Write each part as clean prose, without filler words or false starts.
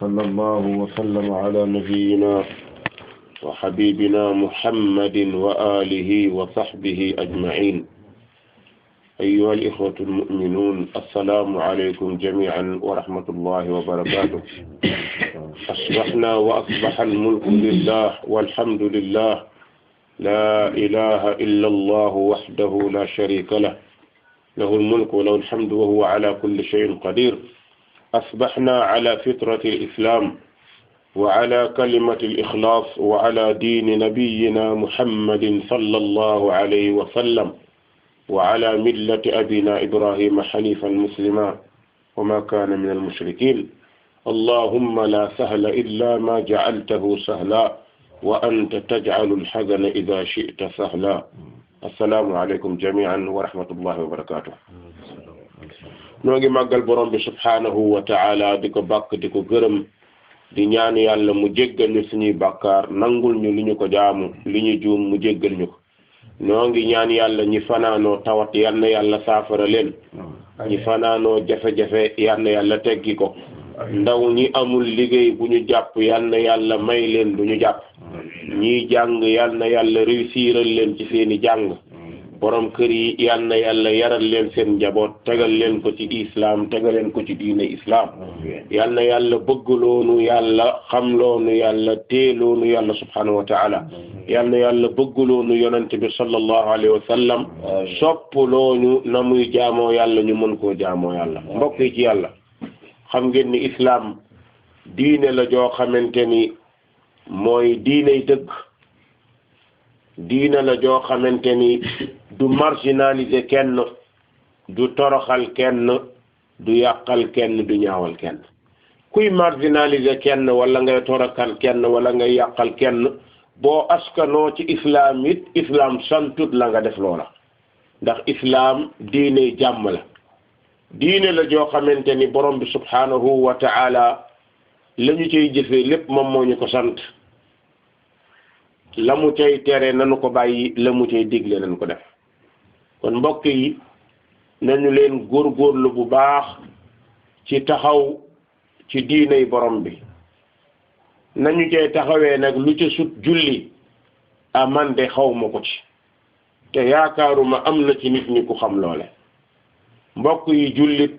صلى الله وسلم على نبينا وحبيبنا محمد وآله وصحبه أجمعين. أيها الإخوة المؤمنون، السلام عليكم جميعا ورحمة الله وبركاته. أصبحنا وأصبح الملك لله والحمد لله، لا إله إلا الله وحده لا شريك له، له الملك وله الحمد وهو على كل شيء قدير. أصبحنا على فطرة الإسلام وعلى كلمة الإخلاص وعلى دين نبينا محمد صلى الله عليه وسلم وعلى ملة أبينا إبراهيم حنيفا مسلما وما كان من المشركين. اللهم لا سهل إلا ما جعلته سهلا وأنت تجعل الحزن إذا شئت سهلا. السلام عليكم جميعا ورحمة الله وبركاته. نوغي ماغال بروم بي سبحانه وتعالى ديكو باك ديكو گërëm di ñaan yàlla mu jéggal ñu suñuy bàkkaar, nangul ñu li ñu ko jaamu, li ñu juum mu jéggal ñu ko. noo ngi ñaan yàlla ñi fanaanoo tawat yal na yàlla saafara leen, ñi fanaanoo jafe-jafe yal na yàlla teggi ko, ndaw ñi amul liggéey bu ñu jàpp yal na yàlla may leen lu ñu jàpp, ñiy jàng yal na yàlla réussiral leen ci seeni jàng, borom kër yi yal na yàlla yaral leen seen njaboot, tegal leen ko ci islam, tegal leen ko ci diine islam. yal na yàlla bëggloonu yàlla, xamloonu yàlla, teeloonu yàlla subhanahu wa taala. yal na yàlla bëggloonu yonente bi sallallahu alayhi wa sallam, sopploonu na muy jaamoo yàlla ñu mën koo jaamoo yàlla. mbokk yi ci yàlla, xam ngeen ni islam diine la joo xamante ni mooy diiney dëgg, diine la joo xamante ni du marginaliser kenn, du toroxal kenn, du yàqal kenn, du ñaawal kenn. kuy marginaliser kenn wala ngay toroxal kenn wala ngay yàqal kenn, boo askanoo ci islam it islam santut la nga def loola. ndax islam diine jàmm la, diine la joo xamante ni borom bi subhanahu wa ta'ala la ñu cay jëfee lépp moom moo ñu ko sant. la mu cay tere nanu ko bàyyi, la mu cay digle nañu ko def. kon mbokk yi nañu leen góorgóorlu bu baax ci taxaw ci diiney borom bi. nañu cay taxawee nag lu ca sut julli, man de xawma ko ci, te yaakaaruma am na ci nit ñi ku xam loole. mbokk yi jullit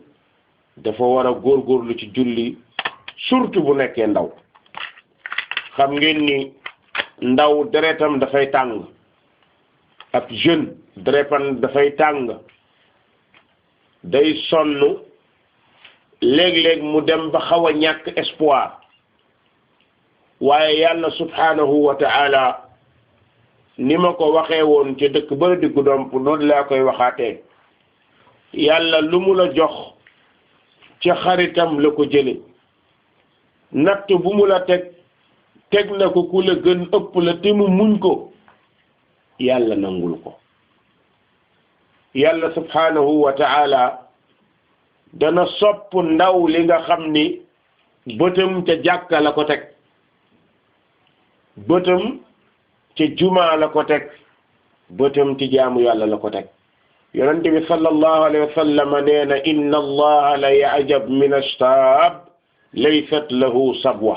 dafa war a góorgóorlu ci julli, surtout bu nekkee ndaw. xam ngeen ni ndaw deretam dafay tàng, ab jeune deretam dafay tàng, day sonn, léeg-léeg mu dem ba xaw a ñàkk espoir. waaye yàlla subhanahu wa ta'ala ni ma ko waxee woon ca dëkk ba diggu domp loolu laa koy waxaatee. yàlla lu mu la jox ca xaritam la ko jële. natt bu mu la teg na ko ku la gën ëpp la te mu muñ ko, yàlla nangul ko. yàlla subhanahu wa ta'ala dana sopp ndaw li nga xam ni bëtam ca jàkka la ko teg, bëtam ca jumaa la ko teg, bëtam ci jaamu yàlla la ko teg. yonente bi sallallahu alayhi wa sallam nee na inna allaha la ya'jab min ash-shaab laysat lahu sabwa.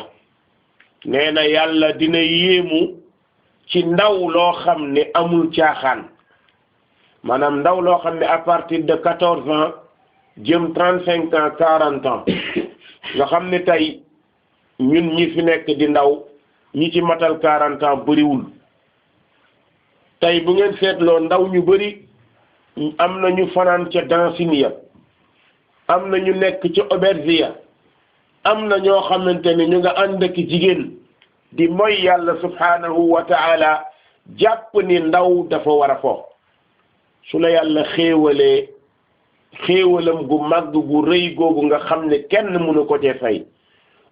nee na yàlla dina yéemu ci ndaw loo xam ne amul caaxaan, maanaam ndaw loo xam ne à partir de 14 ans jëm 35 ans 40 ans nga xam ne tey ñun ñi fi nekk di ndaw, ñi ci matal 40 ans bëriwul. tey bu ngeen seetloo ndaw ñu bëri am na ñu fanaan ca dancing ya, am na ñu nekk ca auberge ya, am na ñoo xamante ne ñu nga ànd ak jigéen di mooy yàlla subhanahu wa ta'ala, jàpp ni ndaw dafa war a fo. su la yàlla xéewalee xéewalam gu màgg gu rëy googu nga xam ne kenn mënu ko cee fay.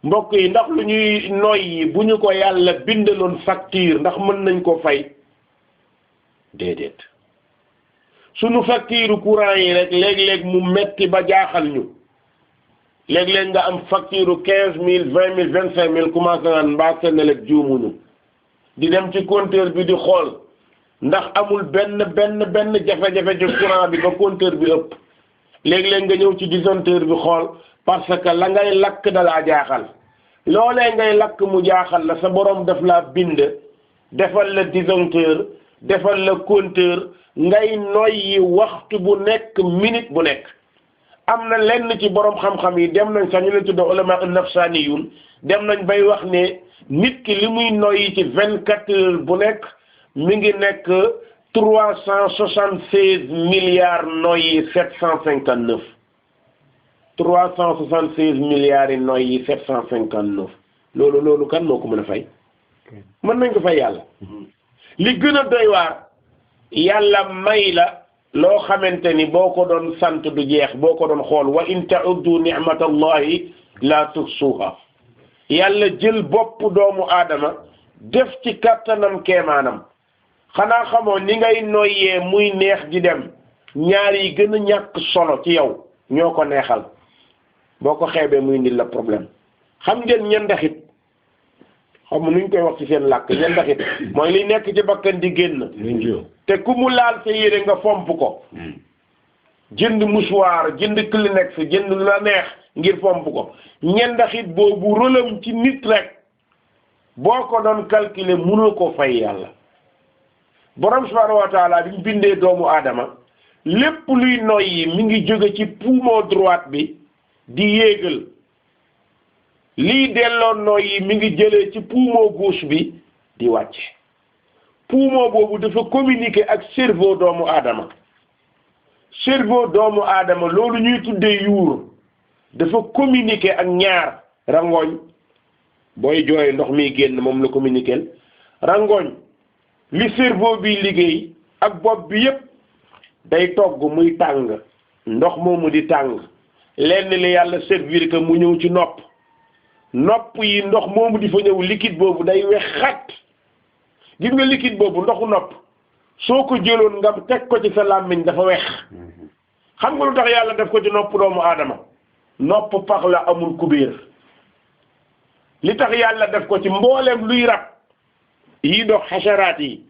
mbokk yi ndax lu ñuy noyyi bu ñu ko yàlla bindaloon facture ndax mën nañ ko fay? déedéet. sunu facture courant yi rek léeg-léeg mu metti ba jaaxal ñu. léeg-léeg nga am facture 15 000 20 000 25 000 commencé naan mbaa Senelec juumuñu, di dem ci compteur bi di xool ndax amul benn jafe-jafe ci courant bi ba compteur bi ëpp. léeg-léeg nga ñëw ci disjoncteur bi xool parce que la ngay lakk dalaa jaaxal. loolee ngay lakk mu jaaxal la sa borom daf laa bind defal la disjoncteur defal la compteur ngay noyyi waxtu bu nekk minute bu nekk. am na lenn ci borom xam-xam yi dem nañ sax ñu leen tudd ulama nafsaniyun dem nañ bay wax ne nit ki li muy noyyi ci 24 heures bu nekk mi ngi nekk 376 milliards noyyi 759 376 milliards yi noyyi 759 loolu kan moo ko mën a fay mën nañ ko fay yàlla li gën a doy waar yàlla may la loo xamante ni boo ko doon sant du jeex boo ko doon xool wa in ta'uddu ni'matallahi la tuhsuha yàlla jël bopp doomu aadama def ci kattanam keemaanam xanaa xamoo ni ngay noyyee muy neex di dem ñaar yi gën a ñàkk solo ci yow ñoo ko neexal boo ko xeebee muy indil la problème xam ngeen ñandaxit xam nuñ koy wax ci seen làkk ñandaxit mooy li nekk ci bakkan di génn te ku mu laal sa yére nga fomp ko jënd mouchoir jënd Kleenex jënd lu la neex ngir fomp ko ñandaxit boobu rôlam ci nit rek boo ko doon calculer mënoo ko fay yàlla borom subhanahu wa taala bi mu bindee doomu aadama lépp luy noyyi mi ngi jóge ci poumon droite bi di yéegal lii delloo noyyi mi ngi jëlee ci poumon gauche bi di wàcce poumon boobu dafa communiquer ak cerveau doomu aadama loolu ñuy tuddee yuur dafa communiquer ak ñaar rangooñ booy jooy ndox mi génn moom la communiquer rangooñ li cerveau bi liggéey ak bopp bi yépp day togg muy tàng ndox moomu di tàng lenn li yàlla servir que mu ñëw ci nopp yi ndox moomu di fa ñëw liquide boobu day wex xat gis nga liquide boobu ndoxu nopp soo ko jëloon nga teg ko ci sa làmmiñ dafa wex xam nga lu tax yàlla def ko ci nopp doomu aadama nopp pax la amul kubéer li tax yàlla def ko ci mbooleem luy rab yi dox xasaraat yi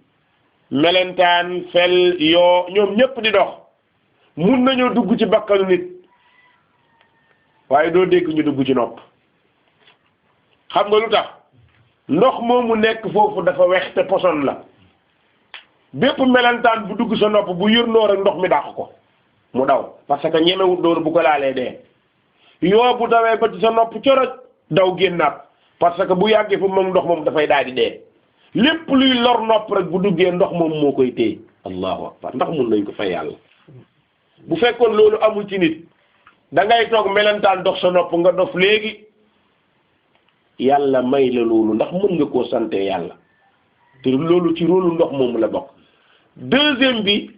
melentaan fel yoo ñoom ñépp di dox mun nañoo dugg ci bakkanu nit waaye doo dégg ñu dugg ci nopp xam nga lu tax ndox moomu nekk foofu dafa wex te poson la bépp melentaan bu dugg sa nopp bu yërndoo rek ndox mi dàq ko mu daw parce que ñemewut dóor bu ko laalee dee yoo bu dawee ba ci sa nopp coroj daw génnaat parce que bu yàggee fu moom ndox moom dafay daal di dee lépp luy lor nopp rek bu duggee ndox moom moo koy téye allahu akbar ndax mun nañ ko fay yàlla bu fekkoon loolu amul ci nit da ngay toog melentaan dox sa nopp nga dof léegi yàlla may la loolu ndax mën nga koo sante yàlla te loolu ci rôlu ndox moomu la bokk deuxième bi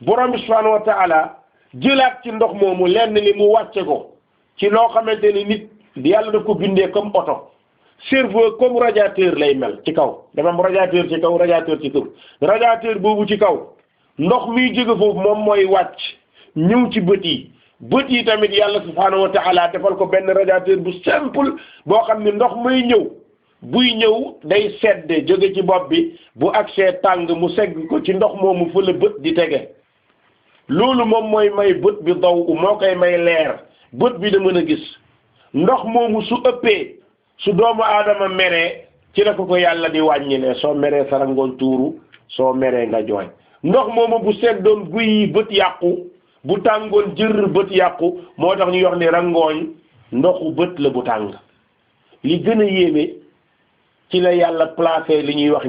borom bi subhanahu wa taala jëlaat ci ndox moomu lenn li mu wàcce ko ci loo xamante ni nit yàlla da ko bindee comme oto cerveau comme radiateur lay mel ci kaw dafa am radiateur ci kaw radiateur ci kaw radiateur boobu ci kaw ndox miy jóge foofu moom mooy wàcc ñëw ci bët yi tamit yàlla subhanahu wa taala defal ko benn radiateur bu simple boo xam ne ndox may ñëw buy ñëw day sedde jóge ci bopp bi bu agsee tàng mu segg ko ci ndox moomu fa la bët di tege loolu moom mooy may bët bi daw moo koy may leer bët bi da mën a gis ndox moomu su ëppee su doomu aadama meree ci la ko yàlla di wàññilee soo meree sa rangoon tuuru soo meree nga jooy ndox moomu bu seddoon guy bët yàqu bu tàngoon jër bët yàqu moo tax ñu wax ni rangooñ ndoxu bët la bu tàng li gën a yéeme ci la yàlla placé li ñuy wax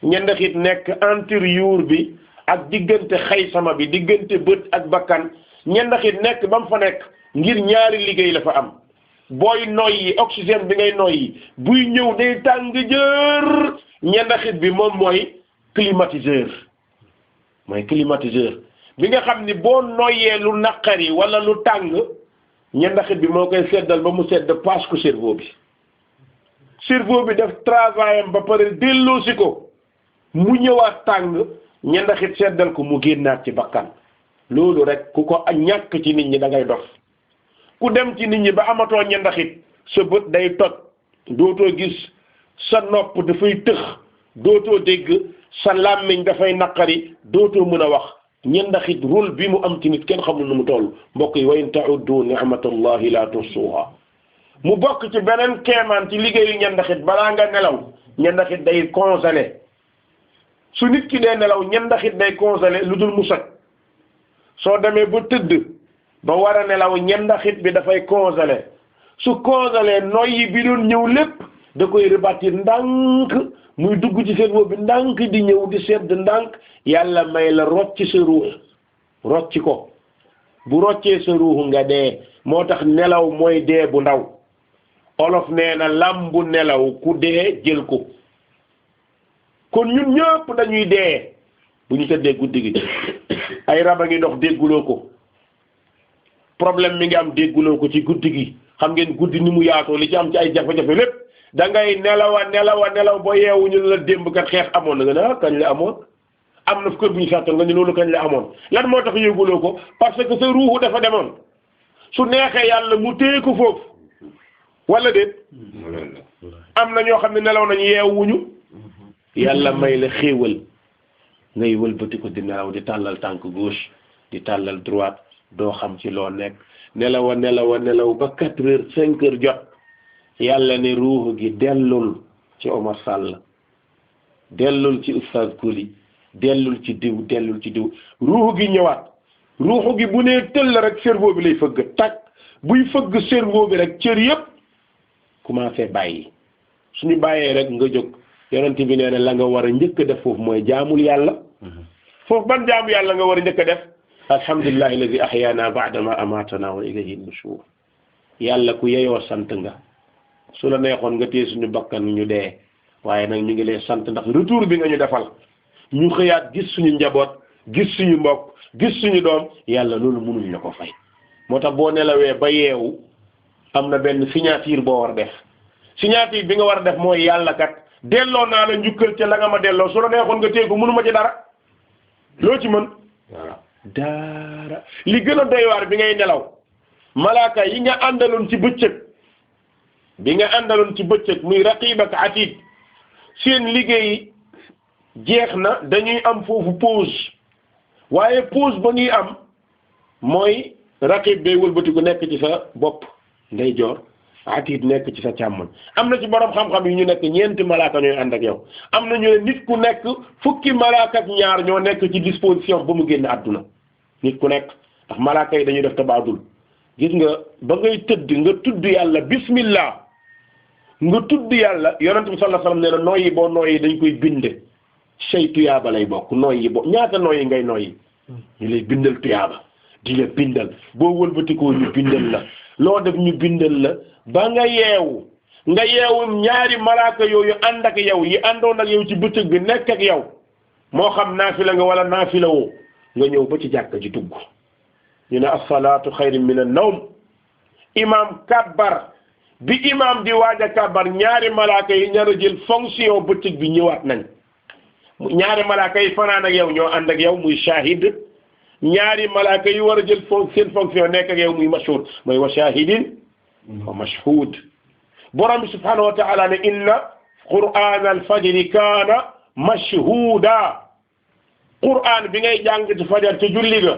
ñendaxit nekk entre yuur bi ak diggante xaysama bi diggante bët ak bakkan ñendaxit nekk ba mu fa nekk ngir ñaari liggéey la fa am booy noyyi oxygène bi ngay noyyi buy ñëw day tàng jër ñendaxit bi moom mooy climatiseur bi nga xam ni boo noyyee lu naqari wala lu tàng ñendaxit bi moo koy seddal ba mu sedd passe ko cerveau bi def travail am ba pare delloosi ko mu ñëwaat tàng ñendaxit seddal ko mu génnaat ci bakkan loolu rek ku ko ñàkk ci nit ñi da ngay dof ku dem ci nit ñi ba amatoo ñendaxit sa bët day toj dootoo gis sa nopp dafay tëx dootoo dégg sa làmmiñ dafay naqari dootoo mën a wax ñendaxit rôle bi mu am ci nit kenn xamul nu mu toll mbokk yi wa in ta'uddu ni'matallahi la tuhsuha mu bokk ci beneen keemaan ci liggéeyu ñandaxit balaa nga nelaw ñandaxit day congelé su nit ki dee nelaw ñandaxit day congelé lu dul mu soj soo demee ba tëdd ba war a nelaw ñandaxit bi dafay congelé su congelé noyyi bi doon ñëw lépp da koy rebâtir ndànk muy dugg ci cerveau bi ndànk di ñëw di sedd ndànk yàlla may la rocc sa ruux rocc ko bu roccee sa ruux nga dee moo tax nelaw mooy dee bu ndaw olof nee na làmbu nelaw ku dee jël ko kon ñun ñëpp dañuy dee bu ñu tëddee guddi gi ay rab a ngi dox dégguloo ko problème mi ngi am dégguloo ko ci guddi gi xam ngeen guddi ni mu yaatoo li ci am ci ay jafe-jafe lépp da ngay nelaw ba yeewu ñu la démb kat xeex amoon na nga ne ah kañ la amoon am na kër bu ñu fàttoon nga ne loolu kañ la amoon lan moo tax yëguloo ko parce que sa ruuxu dafa demoon su neexee yàlla mu téye ko foofu wala déet am na ñoo xam ne nelaw nañu yeewuñu yàlla may la xéewal ngay wëlbati ko di nelaw di tàllal tànk gauche di tàllal droite doo xam ci loo nekk nelaw ba 4 heures 5 heures jot yàlla ne ruuxu gi dellul ci Omar Sall dellul ci Oustaz Koli dellul ci diw ruuxu gi ñëwaat ruuxu gi bu nee tëll rek cerveau bi lay fëgg tàkk buy fëgg cerveau bi rek cër yépp commencé bàyyi suñu bàyyee rek nga jóg yonent bi nee na la nga war a njëkk a def foofu mooy jaamul yàlla foofu ban jaamu yàlla nga war a njëkk a def alhamdulillahi alladi ahyaana ba'dama amatana wa ilayhi nushur yàlla ku yeyoo sant nga su la neexoon nga téye suñu bakkan ñu dee waaye nag ñu ngi lay sant ndax retour bi nga ñu defal ñu xëyaat gis suñu njaboot gis suñu mbokk gis suñu doom yàlla loolu mënuñ la ko fay moo tax boo nelawee ba yeewu am na benn signature boo war def signature bi nga war a def mooy yàlla kat delloo naa la njukkal ca la nga ma delloo su la neexoon nga téye ko mënuma ci dara loo ci mën dara li gën a doy waar bi ngay nelaw malaaka yi nga àndaloon ci bëccëg muy raqib ak atid seen liggéey jeex na dañuy am foofu pause waaye pause ba ñuy am mooy raqib bay wëlbati ku nekk ci sa bopp ndeyjoor atid nekk ci sa càmmoñ am na ci borom xam-xam yi ñu nekk ñeenti malaaka ñooy ànd ak yow am na ñu ne nit ku nekk fukki malaaka ak ñaar ñoo nekk ci disposition ba mu génn àdduna nit ku nekk ndax malaaka yi dañuy def tabaadul gis nga ba ngay tëdd nga tudd yàlla bismillah nga tudd yàlla yonent bi sallallahu alayhi wasallam nee na nooyi boo nooyi dañ koy binde say tuyaaba lay bokk nooyi boo ñaata nooyi ngay nooyi ñu lay bindal tuyaaba di la bindal boo wëlbatikoo ñu bindal la loo def ñu bindal la ba nga yeewu ñaari malaaka yooyu ànd ak yow yi àndoon ak yow ci bëccëg bi nekk ak yow moo xam naafila nga wala naafila woo nga ñëw ba ci jàkka ji dugg ñu ne as-salaatu xayrun min an-nawm imam kabbar bi imam di waaj a kabbar ñaari malaaka yi ñaar a jël fonction bëccëg bi ñëwaat nañ ñaari malaaka yi fanaan ak yow ñoo ànd ak yow muy shahid ñaari malaaka yi war a jël seen fonction nekk ak yow muy mashhud mooy wa shahidin wa mashhud borom bi subhanahu wa ta'ala ne inna qur'an al-fajri kaana mashhuda qur'an bi ngay jàng ci fajar ci julli ga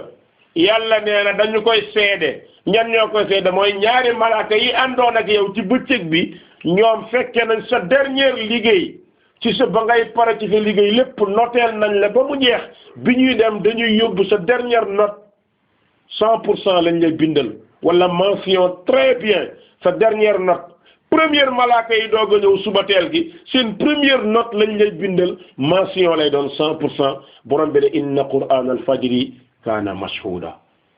yàlla nee na dañu koy seede ñan ñoo koy seede mooy ñaari malaaka yi àndoon ak yow ci bëccëg bi ñoom fekke nañ sa dernière liggéey ci sa ba ngay pare ci sa liggéey lépp noteel nañ la ba mu jeex bi ñuy dem dañuy yóbbu sa dernière note 100% lañ lay bindal wala mention très bien sa dernière note première malaaka yi doog a ñëw suba teel gi seen première note lañ lay bindal mention lay doon 100% borom bi ne inna qur'an al-fajri kaana mashhuda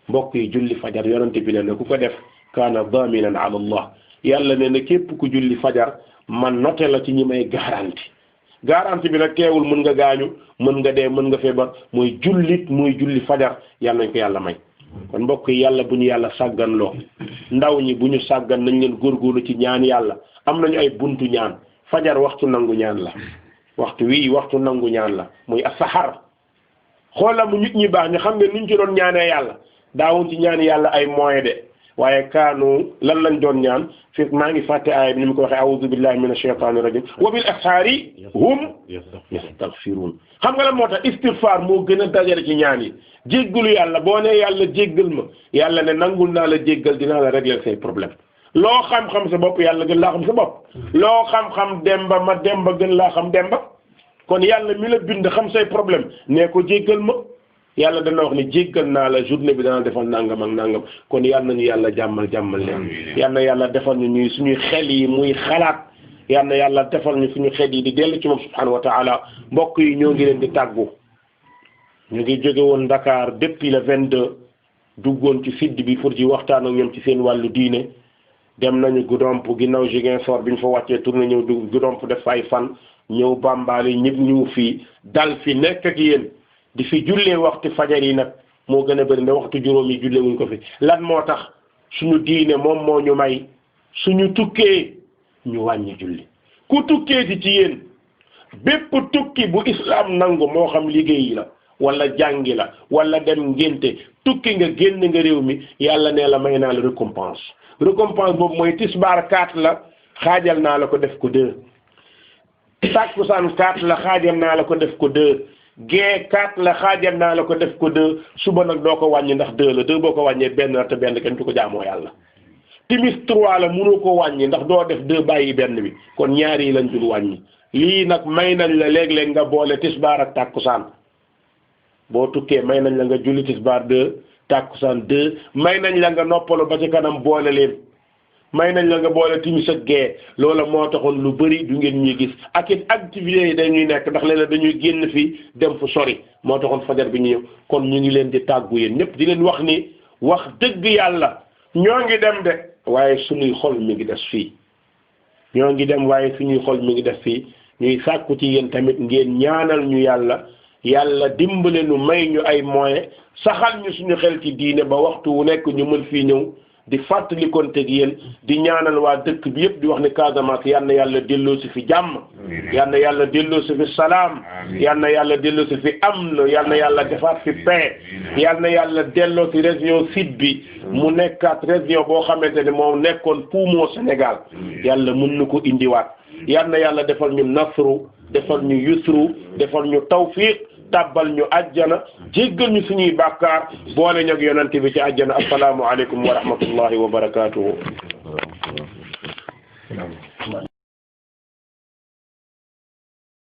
mbokk yi julli fajar yonente bi ne ku ko def kaana daminan ala allah yàlla ne na képp ku julli fajar man note la ci ñi may garanti bi nag teewul mën nga gaañu mën nga dee mën nga feebar mooy julli fajar yàlla nañ ko yàlla may kon mbokk yi yàlla bu ñu yàlla sàgganloo ndaw ñi bu ñu sàggan nañ leen góorgóorlu ci ñaan yàlla am nañu ay buntu ñaan fajar waxtu nangu ñaan la waxtu nangu ñaan la muy as-sahar xoola mu nit ñi baax ñu xam ne nuñ ci doon ñaanee yàlla daawuñ ci ñaan yàlla ay moyen de waaye kaanu lan lañ doon ñaan fi maa ngi fàtte aaya bi ni mu ko waxee a'udhu billahi minash shaytanir rajim wa bil ashaari hum yastaghfirun xam nga lan moo tax istighfar moo gën a dajale ci ñaan yi jéggalu yàlla boo ne yàlla jéggal ma yàlla ne nangul naa la jéggal dinaa la régler say problème loo xam-xam sa bopp yàlla gën laa xam sa bopp loo xam-xam demba ma demba gën laa xam demba kon yàlla mi la bind xam say problème nee ko jéggal ma yàlla dana wax ni jéggal naa la journée bi dana defal nangam ak nangam kon yàlla nañu yàlla jàmmal leen yàlla na yàlla defal ñu ñuy suñuy xel yi muy xalaat yàlla na yàlla defal ñu suñu xel yi di dellu ci moom subhanahu wa taala mbokk yi ñoo ngi leen di tàggu ñu ngi jóge woon Dakar depuis le 22 duggoon ci sud bi pour ci waxtaan ak ñoom ci seen wàllu diine dem nañu Goudomp ginnaaw Ziguinchor bi ñu fa wàccee tourné ñëw dugg Goudomp def ay fan ñëw Bambali ñëpp ñu fii dal fi nekk ak yéen di fi jullee waxtu fajar yi nag moo gën a bëri ne waxtu juróom yi jullee wuñ ko fi lan moo tax suñu diine moom moo ñu may suñu tukkee ñu wàññi julli ku tukkee ci yéen bépp tukki bu islam nangu moo xam liggéey la wala jàngi la wala dem ngénte tukki nga génn nga réew mi yàlla nee la may naa la récompense boobu mooy tisbaar 4 la xaajal naa la ko def ko 2 takkusaan 4 la xaajal naa la ko def ko 2 gee 4 la xaajal naa la ko def ko 2 suba nag doo ko wàññi ndax 2 la 2 boo ko wàññee benn la te benn kenn du ko jaamoo yàlla timis 3 la mënoo ko wàññi ndax doo def 2 bàyyi benn bi kon ñaar yi lañ dul wàññi lii nag may nañ la léeg-léeg nga boole tisbaar ak takkusaan boo tukkee may nañ la nga julli tisbaar 2 takkusaan 2 may nañ la nga noppalu ba ci kanam boole leen may nañ la nga boole timis ak gee loola moo taxoon lu bëri du ngeen ñuy gis ak it activités yi dañuy nekk ndax léeg-léeg dañuy génn fii dem fu sori moo taxoon fajar bi ñëw kon ñu ngi leen di tàggu yéen ñëpp di leen wax ni wax dëgg yàlla ñoo ngi dem de waaye suñuy xol mi ngi des fii ñoo ngi dem waaye suñuy xol mi ngi des fii ñuy sàkku ci yéen tamit ngeen ñaanal ñu yàlla dimbale nu may ñu ay moyens saxal ñu suñu xel ci diine ba waxtu wu nekk ñu mën fii ñëw di fàttalikonte ak yéen di ñaanal waa dëkk bi yëpp di wax ne Casamance yal na yàlla delloo si fi jàmm yal na yàlla delloo si fi salaam yal na yàlla delloo si fi amn yal na yàlla defaat fi paix yal na yàlla delloo si région sud bi mu nekkaat région boo xamante ne moom nekkoon poumon Sénégal yàlla mën na ko indiwaat yal na yàlla defal ñu nasru defal ñu yusru defal ñu tawfiq tàbbal ñu àjjana jéggal ñu suñuy bàkkaar boole ñog yonante bi ci àjjana assalaamu aleykum wa rahmatullahi wa barakatuhu